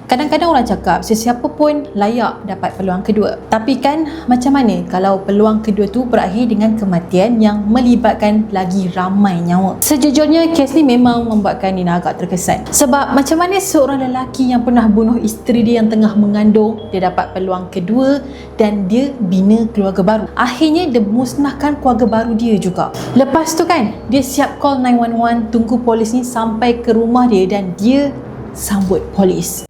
Kadang-kadang orang cakap sesiapa pun layak dapat peluang kedua. Tapi kan macam mana kalau peluang kedua tu berakhir dengan kematian yang melibatkan lagi ramai nyawa? Sejujurnya kes ni memang membuatkan Nina agak terkesan. Sebab macam mana seorang lelaki yang pernah bunuh isteri dia yang tengah mengandung, dia dapat peluang kedua dan dia bina keluarga baru. Akhirnya dia musnahkan keluarga baru dia juga. Lepas tu kan dia siap call 911, tunggu polis ni sampai ke rumah dia dan dia sambut polis.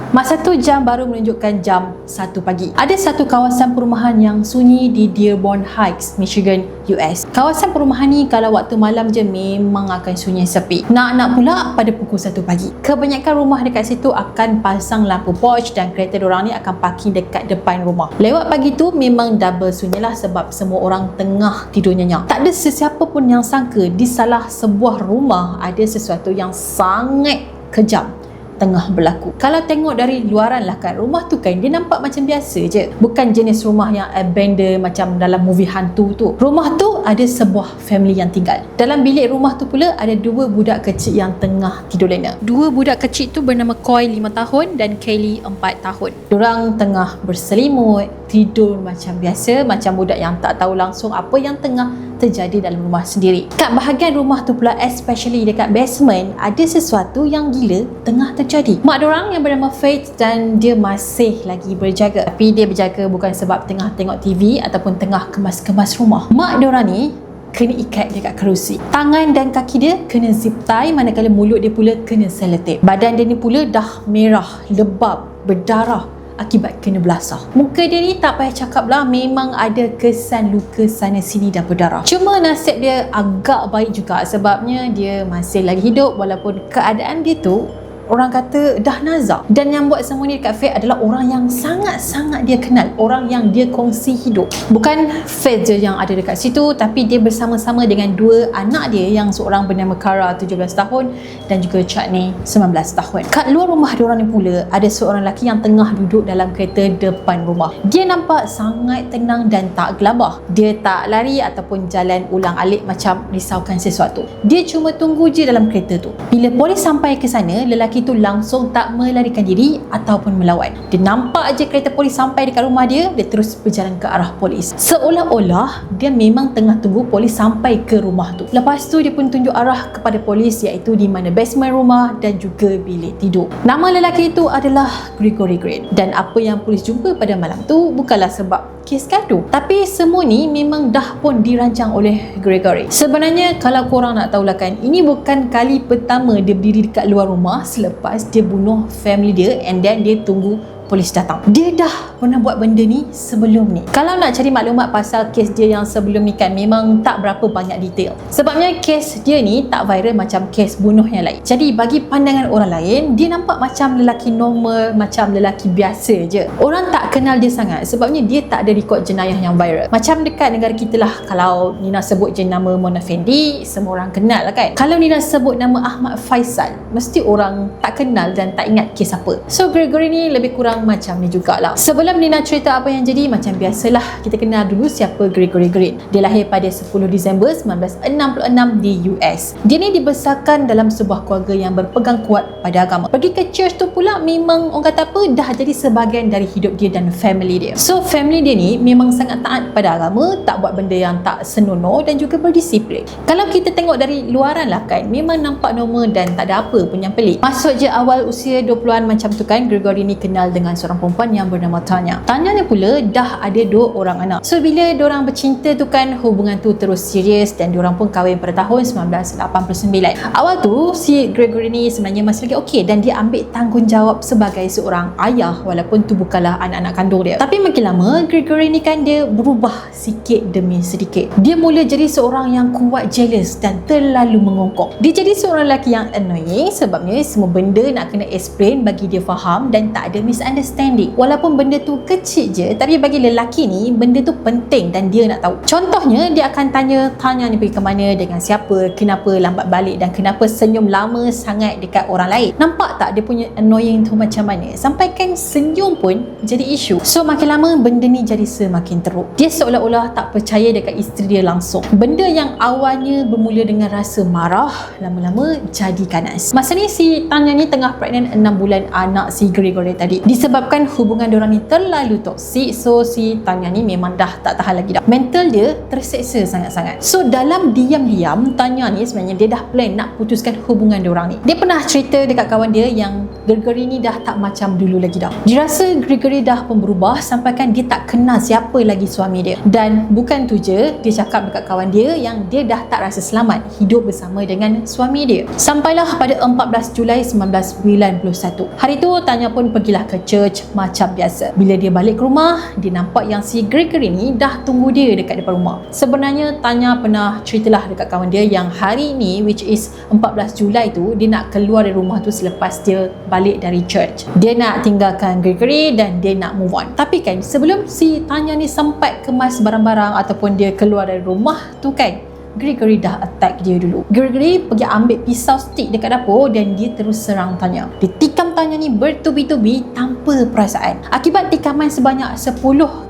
Masa tu jam baru menunjukkan jam 1 pagi. Ada satu kawasan perumahan yang sunyi di Dearborn Heights, Michigan, US. Kawasan perumahan ni kalau waktu malam je memang akan sunyi sepi. Nak pula pada pukul 1 pagi. Kebanyakan rumah dekat situ akan pasang lampu porch dan kereta diorang ni akan parking dekat depan rumah. Lewat pagi tu memang double sunyi lah sebab semua orang tengah tidur nyenyak. Tak ada sesiapa pun yang sangka di salah sebuah rumah ada sesuatu yang sangat kejam tengah berlaku. Kalau tengok dari luaran lah kan, rumah tu kan dia nampak macam biasa je. Bukan jenis rumah yang abandoned macam dalam movie hantu tu. Rumah tu ada sebuah family yang tinggal. Dalam bilik rumah tu pula ada dua budak kecil yang tengah tidur lena. Dua budak kecil tu bernama Coy 5 tahun dan Kaylee 4 tahun. Diorang tengah berselimut, tidur macam biasa, macam budak yang tak tahu langsung apa yang tengah terjadi dalam rumah sendiri. Kat bahagian rumah tu pula, especially dekat basement, ada sesuatu yang gila tengah terjadi. Mak dorang yang bernama Faith dan dia masih lagi berjaga. Tapi dia berjaga bukan sebab tengah tengok TV ataupun tengah kemas-kemas rumah. Mak dorang ni kena ikat dekat kerusi. Tangan dan kaki dia kena zip tie, manakala mulut dia pula kena selotip. Badan dia ni pula dah merah, lebam, berdarah akibat kena belasah. Muka dia ni tak payah cakap lah, memang ada kesan luka sana sini dan berdarah. Cuma nasib dia agak baik juga sebabnya dia masih lagi hidup walaupun keadaan dia tu orang kata dah nazak. Dan yang buat semua ni dekat Faith adalah orang yang sangat-sangat dia kenal, orang yang dia kongsi hidup. Bukan Faith je yang ada dekat situ, tapi dia bersama-sama dengan dua anak dia, yang seorang bernama Kara 17 tahun dan juga Chutney 19 tahun. Kat luar rumah diorang ni pula ada seorang lelaki yang tengah duduk dalam kereta depan rumah. Dia nampak sangat tenang dan tak gelabah. Dia tak lari ataupun jalan ulang alik macam risaukan sesuatu. Dia cuma tunggu je dalam kereta tu. Bila polis sampai ke sana, lelaki itu langsung tak melarikan diri ataupun melawan. Dia nampak aje kereta polis sampai dekat rumah dia, dia terus berjalan ke arah polis. Seolah-olah dia memang tengah tunggu polis sampai ke rumah tu. Lepas tu dia pun tunjuk arah kepada polis, iaitu di mana basement rumah dan juga bilik tidur. Nama lelaki itu adalah Gregory Green. Dan apa yang polis jumpa pada malam tu bukanlah sebab kes gaduh, tapi semua ni memang dah pun dirancang oleh Gregory. Sebenarnya kalau korang nak tahulah kan, ini bukan kali pertama dia berdiri dekat luar rumah selepas dia bunuh family dia and then dia tunggu polis datang. Dia dah pernah buat benda ni sebelum ni. Kalau nak cari maklumat pasal kes dia yang sebelum ni kan, memang tak berapa banyak detail. Sebabnya kes dia ni tak viral macam kes bunuh yang lain. Jadi bagi pandangan orang lain, dia nampak macam lelaki normal, macam lelaki biasa je. Orang tak kenal dia sangat sebabnya dia tak ada rekod jenayah yang viral. Macam dekat negara kita lah, kalau Nina sebut je nama Mona Fendi, semua orang kenal lah kan. Kalau Nina sebut nama Ahmad Faisal, mesti orang tak kenal dan tak ingat kes apa. So Gregory ni lebih kurang macam ni jugalah. Sebelum Nina cerita apa yang jadi, macam biasalah kita kenal dulu siapa Gregory Green. Dia lahir pada 10 Disember 1966 di US. Dia ni dibesarkan dalam sebuah keluarga yang berpegang kuat pada agama. Pergi ke church tu pula memang orang kata apa, dah jadi sebahagian dari hidup dia dan family dia. So family dia ni memang sangat taat pada agama, tak buat benda yang tak senonoh dan juga berdisiplin. Kalau kita tengok dari luaran lah kan, memang nampak normal dan tak ada apa pun yang pelik. Masuk je awal usia 20-an macam tu kan, Gregory ni kenal dengan seorang perempuan yang bernama Tanya. Tanya ni pula dah ada 2 orang anak. So bila diorang bercinta tu kan, hubungan tu terus serius dan diorang pun kahwin pada tahun 1989. Awal tu si Gregory ni sebenarnya masih lagi okey dan dia ambil tanggungjawab sebagai seorang ayah walaupun tu bukanlah anak-anak kandung dia. Tapi makin lama Gregory ni kan dia berubah sikit demi sedikit. Dia mula jadi seorang yang kuat jealous dan terlalu mengongkong. Dia jadi seorang lelaki yang annoying sebabnya semua benda nak kena explain bagi dia faham dan tak ada misunderstanding. misunderstanding. Walaupun benda tu kecil je, tapi bagi lelaki ni benda tu penting dan dia nak tahu. Contohnya, dia akan tanya ni pergi ke mana, dengan siapa, kenapa lambat balik dan kenapa senyum lama sangat dekat orang lain. Nampak tak dia punya annoying tu macam mana? Sampai kan senyum pun jadi isu. So makin lama benda ni jadi semakin teruk. Dia seolah-olah tak percaya dekat isteri dia langsung. Benda yang awalnya bermula dengan rasa marah, lama-lama jadi ganas. Masa ni si Tanya ni tengah pregnant 6 bulan anak si Gregory tadi. Disebabkan hubungan diorang ni terlalu toksik, so si Tanya ni memang dah tak tahan lagi dah. Mental dia terseksa sangat-sangat. So dalam diam-diam, Tanya ni sebenarnya dia dah plan nak putuskan hubungan diorang ni. Dia pernah cerita dekat kawan dia yang Gregory ni dah tak macam dulu lagi dah. Dia rasa Gregory dah pun berubah sampaikan dia tak kenal siapa lagi suami dia. Dan bukan tu je, dia cakap dekat kawan dia yang dia dah tak rasa selamat hidup bersama dengan suami dia. Sampailah pada 14 Julai 1991. Hari tu Tanya pun pergilah ke church macam biasa. Bila dia balik ke rumah, dia nampak yang si Gregory ni dah tunggu dia dekat depan rumah. Sebenarnya Tanya pernah ceritalah dekat kawan dia yang hari ni, which is 14 Julai tu, dia nak keluar dari rumah tu selepas dia balik dari church. Dia nak tinggalkan Gregory dan dia nak move on. Tapi kan sebelum si Tanya ni sempat kemas barang-barang ataupun dia keluar dari rumah tu kan, Gregory dah attack dia dulu. Gregory pergi ambil pisau stick dekat dapur dan dia terus serang Tanya. Dia tikam Tanya ni bertubi-tubi tanpa perasaan. Akibat tikaman sebanyak 10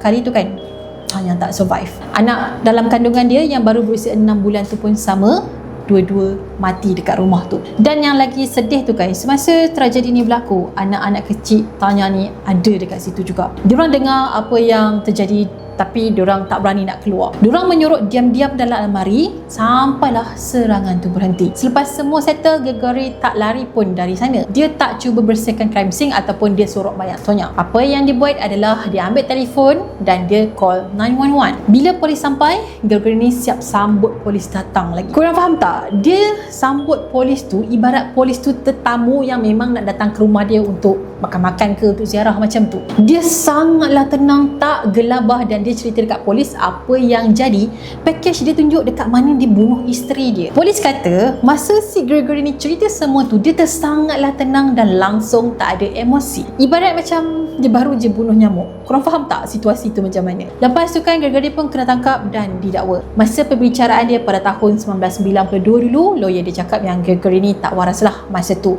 kali tu kan, Tanya tak survive. Anak dalam kandungan dia yang baru berusia 6 bulan tu pun sama, dua-dua mati dekat rumah tu. Dan yang lagi sedih tu kan, semasa tragedi ni berlaku, anak-anak kecil Tanya ni ada dekat situ juga. Diorang dengar apa yang terjadi tapi diorang tak berani nak keluar. Diorang menyorok diam-diam dalam almari sampailah serangan tu berhenti. Selepas semua settle, Gregory tak lari pun dari sana. Dia tak cuba bersihkan crime scene ataupun dia sorok mayat Tanya. Apa yang dia buat adalah dia ambil telefon dan dia call 911. Bila polis sampai, Gregory ni siap sambut polis datang lagi. Korang faham tak? Dia sambut polis tu ibarat polis tu tetamu yang memang nak datang ke rumah dia untuk makan-makan ke, untuk ziarah macam tu. Dia sangatlah tenang, tak gelabah, dan dia cerita dekat polis apa yang jadi. Package dia tunjuk dekat mana dia bunuh isteri dia. Polis kata masa si Gregory ni cerita semua tu, dia tersangatlah tenang dan langsung tak ada emosi. Ibarat macam dia baru je bunuh nyamuk. Korang faham tak situasi tu macam mana? Lepas tu kan Gregory pun kena tangkap dan didakwa. Masa perbicaraan dia pada tahun 1992 dulu, lawyer dia cakap yang Gregory ni tak waras lah masa tu.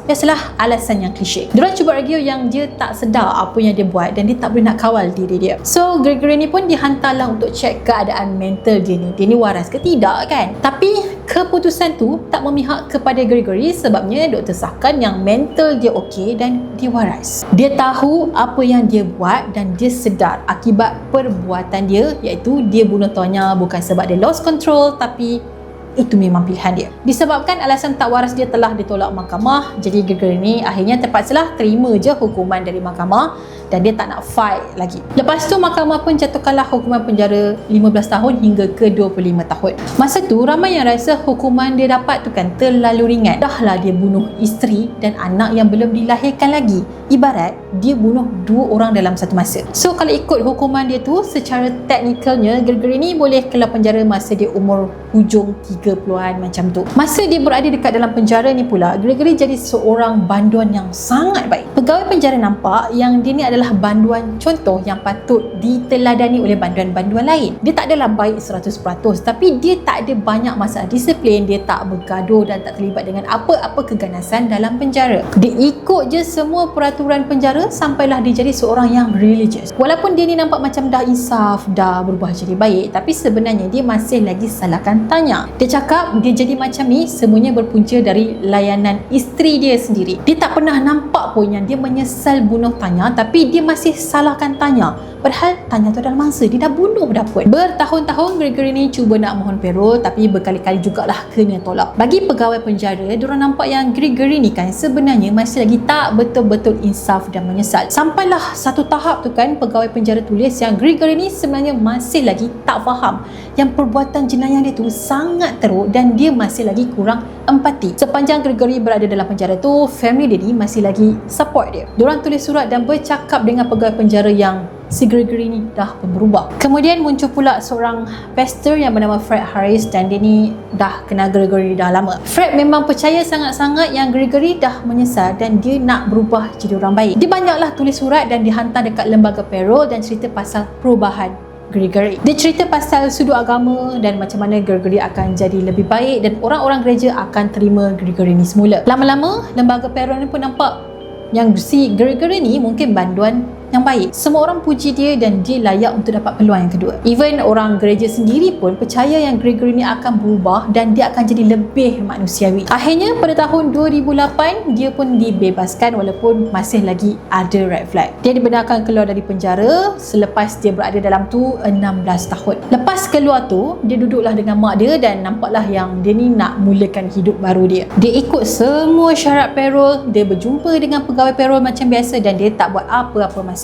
Biasalah alasan yang klise. Diorang cuba argue yang dia tak sedar apa yang dia buat dan dia tak boleh nak kawal diri dia. So Gregory ni pun dihantarlah untuk cek keadaan mental dia ni. Dia ni waras ke tidak kan? Tapi keputusan tu tak memihak kepada Gregory sebabnya doktor sahkan yang mental dia okey dan dia waras. Dia tahu apa yang dia buat dan dia sedar akibat perbuatan dia, iaitu dia bunuh Tanya bukan sebab dia lost control, tapi itu memang pilihan dia. Disebabkan alasan tak waras dia telah ditolak mahkamah, jadi Gregory ni akhirnya terpaksalah terima je hukuman dari mahkamah dan dia tak nak fight lagi. Lepas tu mahkamah pun jatuhkanlah hukuman penjara 15 tahun hingga ke 25 tahun. Masa tu ramai yang rasa hukuman dia dapat tu kan terlalu ringan. Dahlah dia bunuh isteri dan anak yang belum dilahirkan lagi. Ibarat dia bunuh 2 orang dalam satu masa. So kalau ikut hukuman dia tu, secara teknikalnya Gregory ni boleh keluar penjara masa dia umur hujung 30-an macam tu. Masa dia berada dekat dalam penjara ni pula, Gregory jadi seorang banduan yang sangat baik. Pegawai penjara nampak yang dia ni adalah banduan contoh yang patut diteladani oleh banduan-banduan lain. Dia tak adalah baik 100%, tapi dia tak ada banyak masalah disiplin, dia tak bergaduh dan tak terlibat dengan apa-apa keganasan dalam penjara. Dia ikut je semua peraturan penjara sampailah dia jadi seorang yang religious. Walaupun dia ni nampak macam dah insaf, dah berubah jadi baik, tapi sebenarnya dia masih lagi salahkan Tanya. Dia cakap dia jadi macam ni semuanya berpunca dari layanan isteri dia sendiri. Dia tak pernah nampak pun yang dia menyesal bunuh Tanya, tapi dia masih salahkan Tanya. Padahal Tanya tu adalah mangsa, dia dah bunuh dah pun. Bertahun-tahun Gregory ni cuba nak mohon parole, tapi berkali-kali jugalah kena tolak. Bagi pegawai penjara, diorang nampak yang Gregory ni kan sebenarnya masih lagi tak betul-betul insaf dan menyesal. Sampailah satu tahap tu kan pegawai penjara tulis yang Gregory ni sebenarnya masih lagi tak faham yang perbuatan jenayah dia tu sangat teruk dan dia masih lagi kurang empati. Sepanjang Gregory berada dalam penjara tu, family dia ni masih lagi support dia. Diorang tulis surat dan bercakap dengan pegawai penjara yang si Gregory ni dah pun berubah. Kemudian muncul pula seorang pastor yang bernama Fred Harris, dan dia ni dah kenal Gregory dah lama. Fred memang percaya sangat-sangat yang Gregory dah menyesal dan dia nak berubah jadi orang baik. Dia banyaklah tulis surat dan dihantar dekat lembaga Perol dan cerita pasal perubahan Gregory. Dia cerita pasal sudut agama dan macam mana Gregory akan jadi lebih baik dan orang-orang gereja akan terima Gregory ni semula. Lama-lama lembaga Perol ni pun nampak yang si Gregory ni mungkin banduan yang baik. Semua orang puji dia dan dia layak untuk dapat peluang yang kedua. Even orang gereja sendiri pun percaya yang Gregory ni akan berubah dan dia akan jadi lebih manusiawi. Akhirnya pada tahun 2008 dia pun dibebaskan walaupun masih lagi ada red flag. Dia dibenarkan keluar dari penjara selepas dia berada dalam tu 16 tahun. Lepas keluar tu, dia duduklah dengan mak dia dan nampaklah yang dia ni nak mulakan hidup baru dia. Dia ikut semua syarat Perol, dia berjumpa dengan pegawai Perol macam biasa dan dia tak buat apa-apa masalah.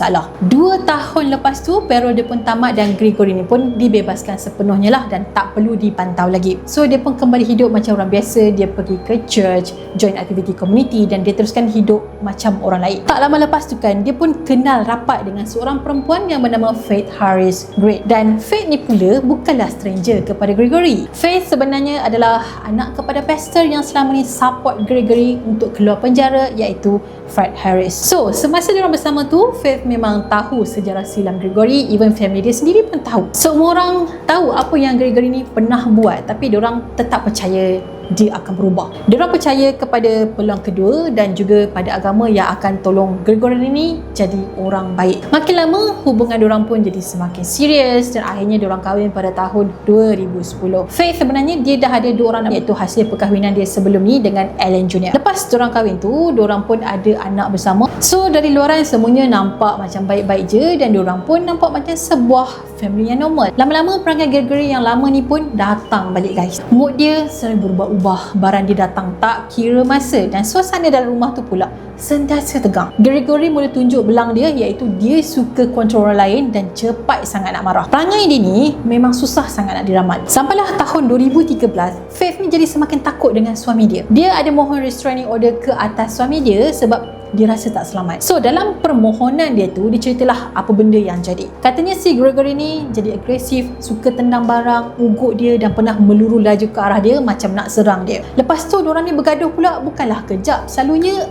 2 tahun lepas tu Perol dia pun tamat dan Gregory ni pun dibebaskan sepenuhnya lah dan tak perlu dipantau lagi. So dia pun kembali hidup macam orang biasa. Dia pergi ke church, join aktiviti community dan dia teruskan hidup macam orang lain. Tak lama lepas tu kan, dia pun kenal rapat dengan seorang perempuan yang bernama Faith Harris Gray. Dan Faith ni pula bukanlah stranger kepada Gregory. Faith sebenarnya adalah anak kepada pastor yang selama ni support Gregory untuk keluar penjara, iaitu Fred Harris. So semasa diorang bersama tu, Faith memang tahu sejarah silam Gregory. Even family dia sendiri pun tahu. Semua orang tahu apa yang Gregory ni pernah buat, tapi diorang tetap percaya dia akan berubah. Diorang percaya kepada peluang kedua dan juga pada agama yang akan tolong Gregory ni jadi orang baik. Makin lama hubungan diorang pun jadi semakin serius dan akhirnya diorang kahwin pada tahun 2010. Faith sebenarnya dia dah ada 2 orang, iaitu hasil perkahwinan dia sebelum ni dengan Alan Jr. Lepas diorang kahwin tu, diorang pun ada anak bersama. So dari luaran semuanya nampak macam baik-baik je dan diorang pun nampak macam sebuah family yang normal. Lama-lama perangai Gregory yang lama ni pun datang balik guys. Mood dia selalu berubah-ubah, barang dia datang tak kira masa dan suasana dalam rumah tu pula sentiasa tegang. Gregory mula tunjuk belang dia, iaitu dia suka kontrol orang lain dan cepat sangat nak marah. Perangai dia ni memang susah sangat nak diramal. Sampailah tahun 2013, Faith ni jadi semakin takut dengan suami dia. Dia ada mohon restraining order ke atas suami dia sebab dia rasa tak selamat. So dalam permohonan dia tu, dia ceritalah apa benda yang jadi. Katanya si Gregory ni jadi agresif, suka tendang barang, ugut dia dan pernah meluru laju ke arah dia macam nak serang dia. Lepas tu diorang ni bergaduh pula, bukanlah kejap, selalunya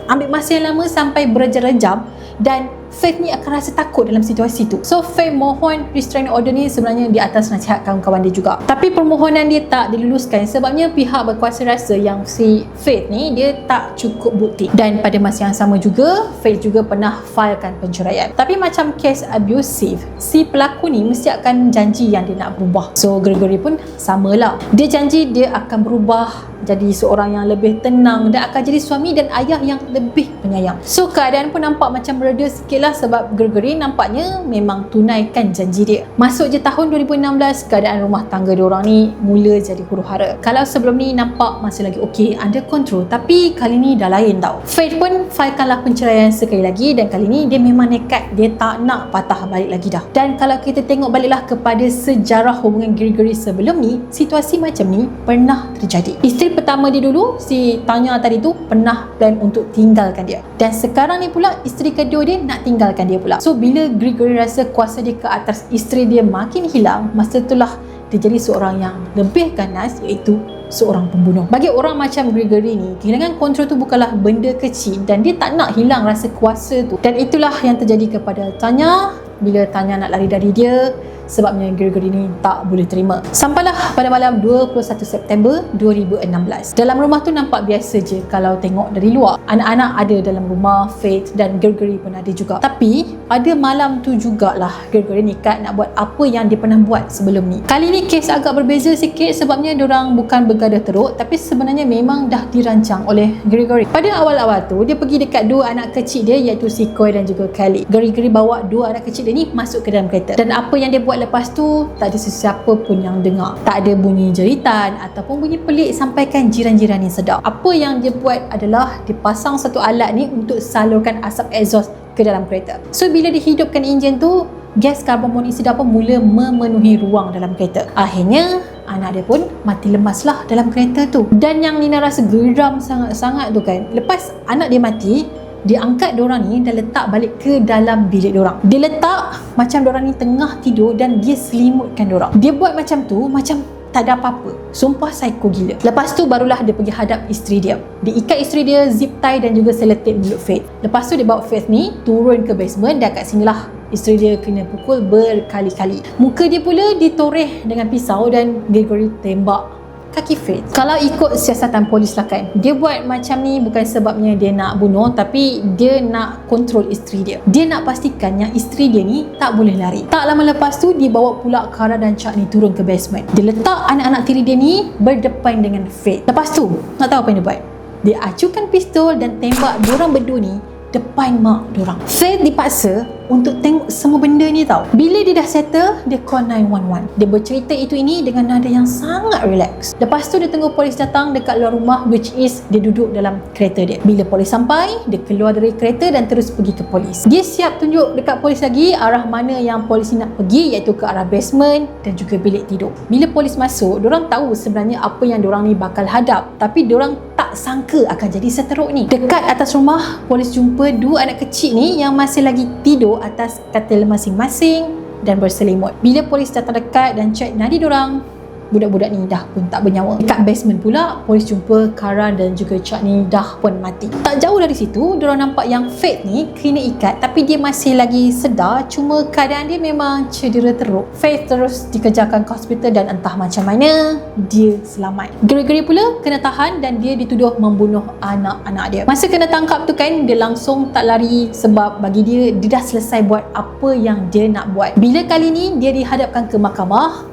ambil masa yang lama sampai berjam-jam dan Faith ni akan rasa takut dalam situasi tu. So Faith mohon restraining order ni sebenarnya di atas nasihat kawan-kawan dia juga. Tapi permohonan dia tak diluluskan sebabnya pihak berkuasa rasa yang si Faith ni dia tak cukup bukti. Dan pada masa yang sama juga, Faith juga pernah filekan penceraian. Tapi macam kes abusive, si pelaku ni mesti akan janji yang dia nak berubah. So Gregory pun samalah. Dia janji dia akan berubah jadi seorang yang lebih tenang dan akan jadi suami dan ayah yang lebih penyayang. So keadaan pun nampak macam mereda sikit lah sebab Gregory nampaknya memang tunaikan janji dia. Masuk je tahun 2016, keadaan rumah tangga diorang ni mula jadi huru-hara. Kalau sebelum ni nampak masih lagi okey, under control, tapi kali ni dah lain tau. Faith pun filekanlah penceraian sekali lagi dan kali ni dia memang nekat, dia tak nak patah balik lagi dah. Dan kalau kita tengok baliklah kepada sejarah hubungan Gregory sebelum ni, situasi macam ni pernah terjadi. Isteri pertama dia dulu, si Tanya tadi tu, pernah plan untuk tinggalkan dia. Dan sekarang ni pula isteri kedua dia nak tinggalkan dia pula. So bila Gregory rasa kuasa dia ke atas isteri dia makin hilang, masa itulah dia jadi seorang yang lebih ganas, iaitu seorang pembunuh. Bagi orang macam Gregory ni, kehilangan kontrol tu bukanlah benda kecil dan dia tak nak hilang rasa kuasa tu. Dan itulah yang terjadi kepada Tanya bila Tanya nak lari dari dia. Sebabnya Gregory ni tak boleh terima. Sampailah pada malam 21 September 2016. Dalam rumah tu nampak biasa je kalau tengok dari luar. Anak-anak ada dalam rumah, Faith dan Gregory pun ada juga. Tapi pada malam tu jugalah Gregory nekat nak buat apa yang dia pernah buat sebelum ni. Kali ni kes agak berbeza sikit sebabnya diorang bukan bergaduh teruk, tapi sebenarnya memang dah dirancang oleh Gregory. Pada awal-awal tu dia pergi dekat 2 anak kecil dia, iaitu si Coy dan juga Kylie. Gregory bawa 2 anak kecil dia ni masuk ke dalam kereta. Dan apa yang dia buat lepas tu tak ada sesiapa pun yang dengar. Tak ada bunyi jeritan ataupun bunyi pelik sampaikan jiran-jiran yang sedar. Apa yang dia buat adalah dia pasang satu alat ni untuk salurkan asap exhaust ke dalam kereta. So bila dihidupkan enjin tu, gas karbon monoksida pun mula memenuhi ruang dalam kereta. Akhirnya anak dia pun mati lemas lah dalam kereta tu. Dan yang Nina rasa geram sangat-sangat tu kan, lepas anak dia mati, Dia angkat diorang ni dan letak balik ke dalam bilik diorang. Dia letak macam diorang ni tengah tidur dan dia selimutkan diorang. Dia buat macam tu macam tak ada apa-apa. Sumpah psycho gila. Lepas tu barulah dia pergi hadap isteri dia. Dia ikat isteri dia, zip tie dan juga selotip mulut Faith. Lepas tu dia bawa Faith ni turun ke basement dan kat sinilah isteri dia kena pukul berkali-kali. Muka dia pula ditoreh dengan pisau dan Gregory tembak kaki Faith. Kalau ikut siasatan polis lah kan, dia buat macam ni bukan sebabnya dia nak bunuh, tapi dia nak kontrol isteri dia. Dia nak pastikan yang isteri dia ni tak boleh lari. Tak lama lepas tu dia bawa pula Kara dan Chuck ni turun ke basement. Dia letak anak-anak tiri dia ni berdepan dengan Faith. Lepas tu nak tahu apa yang dia buat? Dia acukan pistol dan tembak diorang berdua ni depan mak diorang. Faith dipaksa untuk tengok semua benda ni tau. Bila dia dah settle, dia call 911. Dia bercerita itu ini dengan nada yang sangat relax. Lepas tu dia tunggu polis datang dekat luar rumah, which is dia duduk dalam kereta dia. Bila polis sampai, dia keluar dari kereta dan terus pergi ke polis. Dia siap tunjuk dekat polis lagi arah mana yang polis ni nak pergi, iaitu ke arah basement dan juga bilik tidur. Bila polis masuk, diorang tahu sebenarnya apa yang diorang ni bakal hadap, tapi diorang tak sangka akan jadi seteruk ni. Dekat atas rumah, polis jumpa dua anak kecil ni yang masih lagi tidur atas katil masing-masing dan berselimut. Bila polis datang dekat dan cek nadi diorang, budak-budak ni dah pun tak bernyawa. Dekat basement pula, polis jumpa Kara dan juga Chuck ni dah pun mati. Tak jauh dari situ, diorang nampak yang Faith ni kena ikat tapi dia masih lagi sedar, cuma keadaan dia memang cedera teruk. Faith terus dikejarkan ke hospital dan entah macam mana dia selamat. Gregory pula kena tahan dan dia dituduh membunuh anak-anak dia. Masa kena tangkap tu kan, dia langsung tak lari sebab bagi dia dah selesai buat apa yang dia nak buat. Bila kali ni dia dihadapkan ke mahkamah,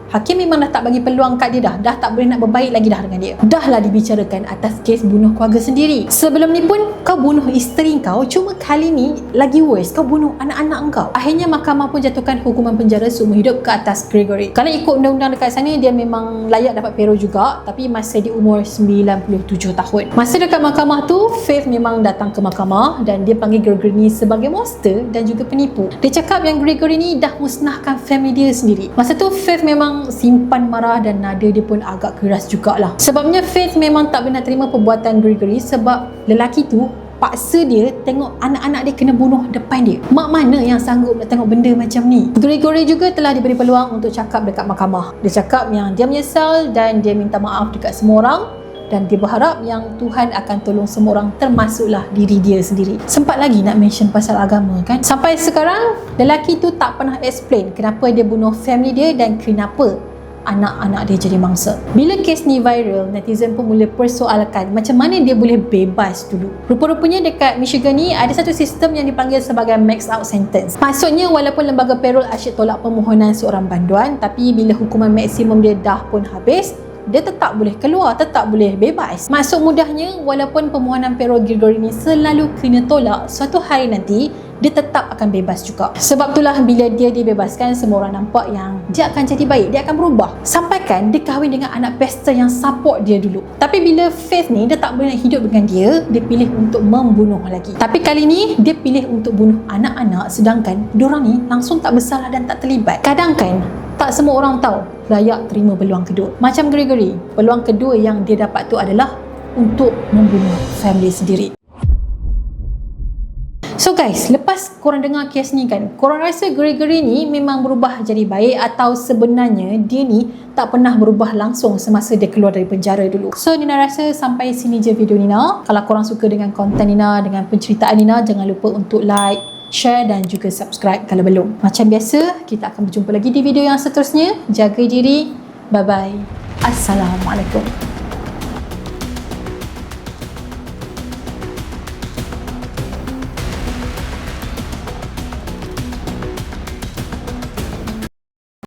hakim memang dah tak bagi peluang kat dia dah tak boleh nak berbaik lagi dah dengan dia. Dah lah dibicarakan atas kes bunuh keluarga sendiri. Sebelum ni pun kau bunuh isteri kau, cuma kali ni lagi worse, kau bunuh anak-anak kau. Akhirnya mahkamah pun jatuhkan hukuman penjara seumur hidup ke atas Gregory. Kalau ikut undang-undang dekat sana, dia memang layak dapat pero juga, tapi masih di umur 97 tahun. Masa dekat mahkamah tu, Faith memang datang ke mahkamah dan dia panggil Gregory ni sebagai monster dan juga penipu. Dia cakap yang Gregory ni dah musnahkan family dia sendiri. Masa tu Faith memang simpan marah dan nada dia pun agak keras jugalah. Sebabnya Faith memang tak pernah terima perbuatan Gregory sebab lelaki tu paksa dia tengok anak-anak dia kena bunuh depan dia. Mak mana yang sanggup nak tengok benda macam ni? Gregory juga telah diberi peluang untuk cakap dekat mahkamah. Dia cakap yang dia menyesal dan dia minta maaf dekat semua orang dan dia berharap yang Tuhan akan tolong semua orang, termasuklah diri dia sendiri. Sempat lagi nak mention pasal agama kan. Sampai sekarang lelaki tu tak pernah explain kenapa dia bunuh family dia dan kenapa anak-anak dia jadi mangsa. Bila kes ni viral, netizen pun mula persoalkan macam mana dia boleh bebas dulu. Rupa-rupanya dekat Michigan ni ada satu sistem yang dipanggil sebagai max out sentence. Maksudnya walaupun lembaga parol asyik tolak permohonan seorang banduan, tapi bila hukuman maksimum dia dah pun habis, dia tetap boleh keluar, tetap boleh bebas. Maksud mudahnya, walaupun permohonan parol Gregory ni selalu kena tolak, suatu hari nanti dia tetap akan bebas juga. Sebab itulah bila dia dibebaskan, semua orang nampak yang dia akan jadi baik, dia akan berubah. Sampaikan dia kahwin dengan anak pester yang support dia dulu. Tapi bila Faith ni, dia tak boleh nak hidup dengan dia pilih untuk membunuh lagi. Tapi kali ni dia pilih untuk bunuh anak-anak, sedangkan diorang ni langsung tak bersalah dan tak terlibat. Kadang kan tak semua orang tahu layak terima peluang kedua. Macam Gregory, peluang kedua yang dia dapat tu adalah untuk membunuh family sendiri. So guys, lepas korang dengar kes ni kan, korang rasa Gregory ni memang berubah jadi baik atau sebenarnya dia ni tak pernah berubah langsung semasa dia keluar dari penjara dulu? So Nina rasa sampai sini je video Nina. Kalau korang suka dengan konten Nina, dengan penceritaan Nina, jangan lupa untuk like, share dan juga subscribe kalau belum. Macam biasa, kita akan berjumpa lagi di video yang seterusnya. Jaga diri. Bye-bye. Assalamualaikum.